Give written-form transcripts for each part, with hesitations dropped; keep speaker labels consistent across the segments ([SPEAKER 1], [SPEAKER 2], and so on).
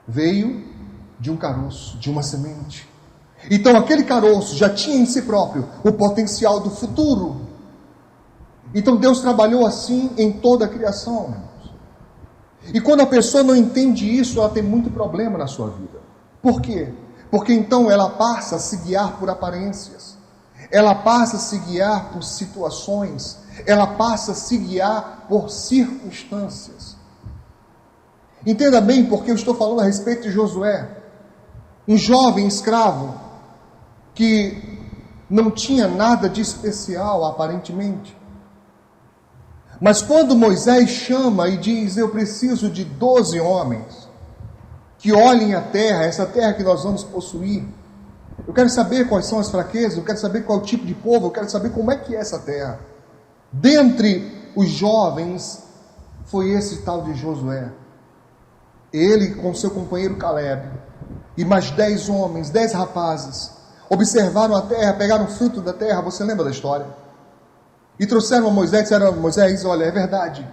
[SPEAKER 1] Veio de um caroço, de uma semente. Então aquele caroço já tinha em si próprio o potencial do futuro. Então Deus trabalhou assim em toda a criação, irmãos. E quando a pessoa não entende isso, ela tem muito problema na sua vida. Por quê? Porque então ela passa a se guiar por aparências. Ela passa a se guiar por situações. Ela passa a se guiar por circunstâncias. Entenda bem porque eu estou falando a respeito de Josué. Um jovem escravo que não tinha nada de especial aparentemente. Mas quando Moisés chama e diz: eu preciso de 12 homens que olhem a terra, essa terra que nós vamos possuir. Eu quero saber quais são as fraquezas, eu quero saber qual é o tipo de povo, eu quero saber como é que é essa terra. Dentre os jovens, foi esse tal de Josué. Ele com seu companheiro Caleb, e mais 10 homens, 10 rapazes, observaram a terra, pegaram o fruto da terra, você lembra da história? E trouxeram a Moisés, disseram a Moisés: olha, é verdade,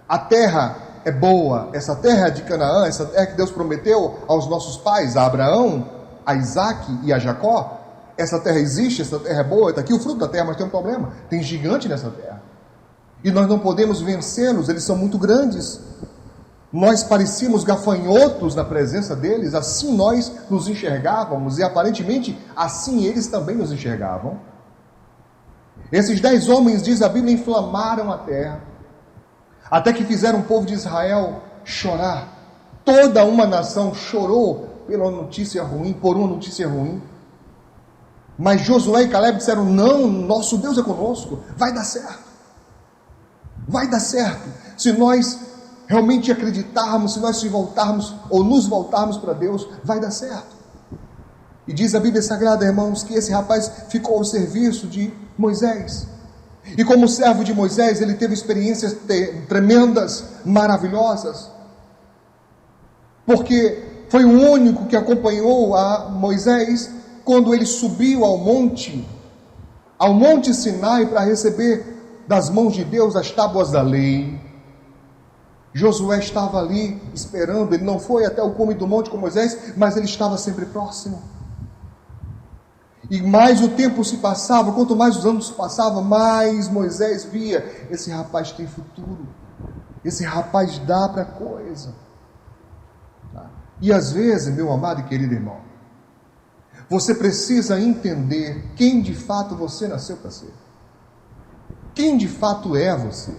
[SPEAKER 1] a terra é boa, essa terra de Canaã, essa terra que Deus prometeu aos nossos pais, a Abraão, a Isaac e a Jacó, essa terra existe, essa terra é boa, está aqui o fruto da terra, mas tem um problema, tem gigante nessa terra, e nós não podemos vencê-los, eles são muito grandes, nós parecíamos gafanhotos na presença deles, assim nós nos enxergávamos, e aparentemente assim eles também nos enxergavam. Esses 10 homens, diz a Bíblia, inflamaram a terra, até que fizeram o povo de Israel chorar. Toda uma nação chorou por uma notícia ruim. Mas Josué e Caleb disseram: não, nosso Deus é conosco, vai dar certo. Vai dar certo. Se nós realmente acreditarmos, se nós se voltarmos ou nos voltarmos para Deus, vai dar certo. E diz a Bíblia Sagrada, irmãos, que esse rapaz ficou ao serviço de Moisés. E como servo de Moisés, ele teve experiências tremendas, maravilhosas. Porque foi o único que acompanhou a Moisés quando ele subiu ao monte Sinai, para receber das mãos de Deus as tábuas da lei. Josué estava ali esperando, ele não foi até o cume do monte com Moisés, mas ele estava sempre próximo. E mais o tempo se passava, quanto mais os anos passavam, mais Moisés via: esse rapaz tem futuro, esse rapaz dá para coisa. E às vezes, meu amado e querido irmão, você precisa entender quem de fato você nasceu para ser. Quem de fato é você.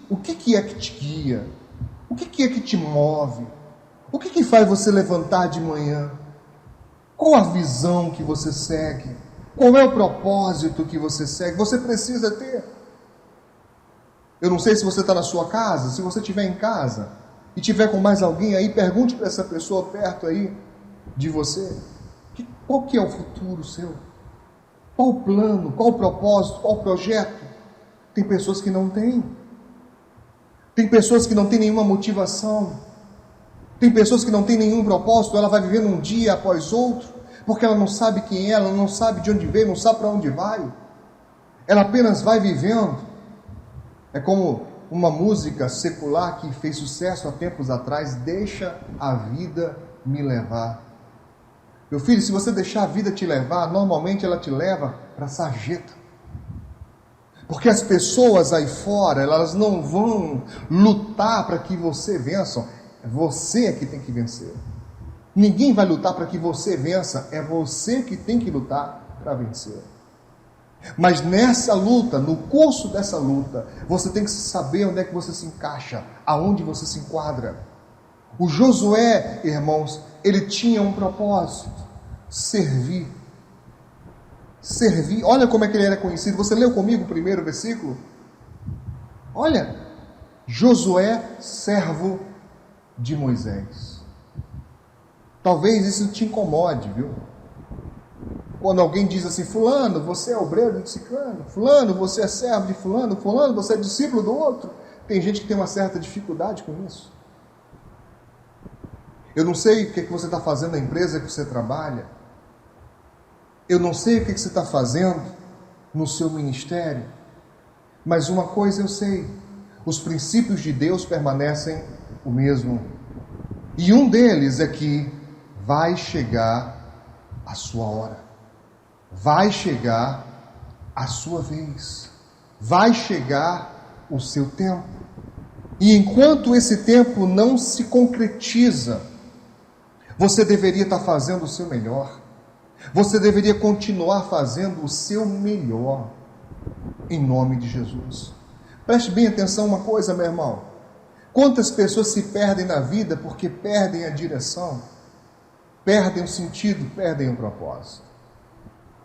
[SPEAKER 1] O que é que te guia? O que é que te move? O que faz você levantar de manhã? Qual a visão que você segue? Qual é o propósito que você segue? Você precisa ter. Eu não sei se você está na sua casa. Se você estiver em casa e estiver com mais alguém aí, pergunte para essa pessoa perto aí de você: qual que é o futuro seu? Qual o plano? Qual o propósito? Qual o projeto? Tem pessoas que não têm. Tem pessoas que não têm nenhuma motivação. Tem pessoas que não têm nenhum propósito. Ela vai vivendo um dia após outro, porque ela não sabe quem é, ela não sabe de onde veio, não sabe para onde vai. Ela apenas vai vivendo. É como uma música secular que fez sucesso há tempos atrás: deixa a vida me levar. Meu filho, se você deixar a vida te levar, normalmente ela te leva para a sarjeta. Porque as pessoas aí fora, elas não vão lutar para que você vença. É você que tem que vencer. Ninguém vai lutar para que você vença. É você que tem que lutar para vencer. Mas nessa luta, no curso dessa luta, você tem que saber onde é que você se encaixa, aonde você se enquadra. O Josué, irmãos, ele tinha um propósito: servir. Servir. Olha como é que ele era conhecido. Você leu comigo o primeiro versículo? Olha, Josué, servo de Moisés. Talvez isso te incomode, viu? Quando alguém diz assim: fulano, você é obreiro de ciclano, fulano, você é servo de fulano, fulano, você é discípulo do outro. Tem gente que tem uma certa dificuldade com isso. Eu não sei o que você está fazendo na empresa que você trabalha. Eu não sei o que você está fazendo no seu ministério. Mas uma coisa eu sei: os princípios de Deus permanecem o mesmo. E um deles é que vai chegar a sua hora, vai chegar a sua vez, vai chegar o seu tempo. E enquanto esse tempo não se concretiza, você deveria estar fazendo o seu melhor. Você deveria continuar fazendo o seu melhor, em nome de Jesus. Preste bem atenção uma coisa, meu irmão. Quantas pessoas se perdem na vida porque perdem a direção, perdem o sentido, perdem o propósito.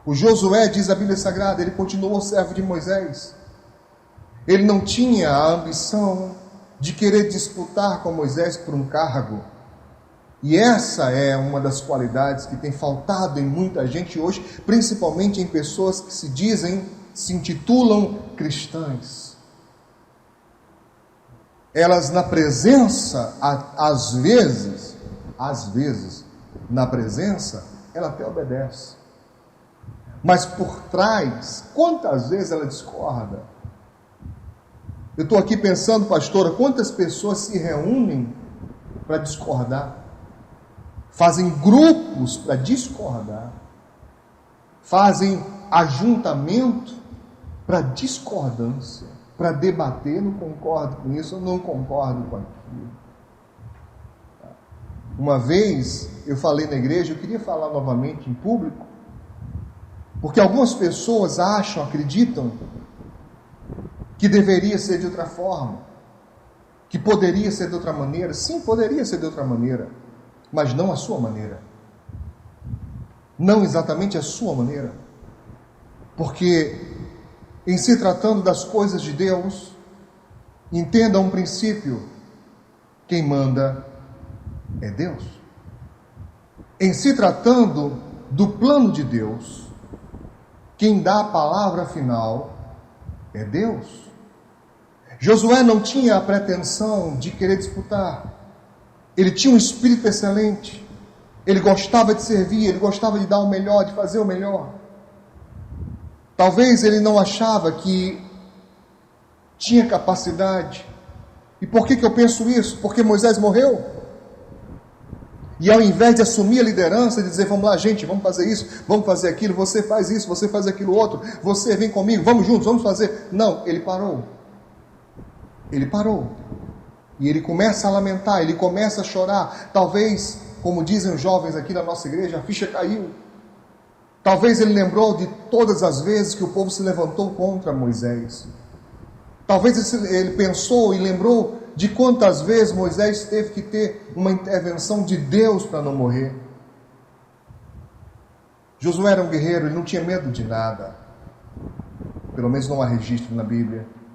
[SPEAKER 1] O Josué, diz a Bíblia Sagrada, ele continuou servo de Moisés. Ele não tinha a ambição de querer disputar com Moisés por um cargo. E essa é uma das qualidades que tem faltado em muita gente hoje, principalmente em pessoas que se intitulam cristãs. Elas na presença, às vezes, na presença, ela até obedece. Mas por trás, quantas vezes ela discorda? Eu estou aqui pensando, pastora, quantas pessoas se reúnem para discordar? Fazem grupos para discordar. Fazem ajuntamento para discordância, para debater, não concordo com isso, eu não concordo com aquilo. Uma vez eu falei na igreja, eu queria falar novamente em público, porque algumas pessoas acreditam que deveria ser de outra forma, que poderia ser de outra maneira. Sim, poderia ser de outra maneira, mas não a sua maneira. Não exatamente a sua maneira. Porque em se tratando das coisas de Deus, entenda um princípio: quem manda é Deus. Em se tratando do plano de Deus, quem dá a palavra final é Deus. Josué não tinha a pretensão de querer disputar. Ele tinha um espírito excelente. Ele gostava de servir, ele gostava de dar o melhor, de fazer o melhor. Talvez ele não achava que tinha capacidade. E por que eu penso isso? Porque Moisés morreu. E ao invés de assumir a liderança, de dizer, vamos lá gente, vamos fazer isso, vamos fazer aquilo, você faz isso, você faz aquilo outro, você vem comigo, vamos juntos, vamos fazer. Não, ele parou. Ele parou. E ele começa a lamentar, ele começa a chorar. Talvez, como dizem os jovens aqui na nossa igreja, a ficha caiu. Talvez ele lembrou de todas as vezes que o povo se levantou contra Moisés. Talvez ele pensou e lembrou de quantas vezes Moisés teve que ter uma intervenção de Deus para não morrer. Josué era um guerreiro, ele não tinha medo de nada. Pelo menos não há registro na Bíblia.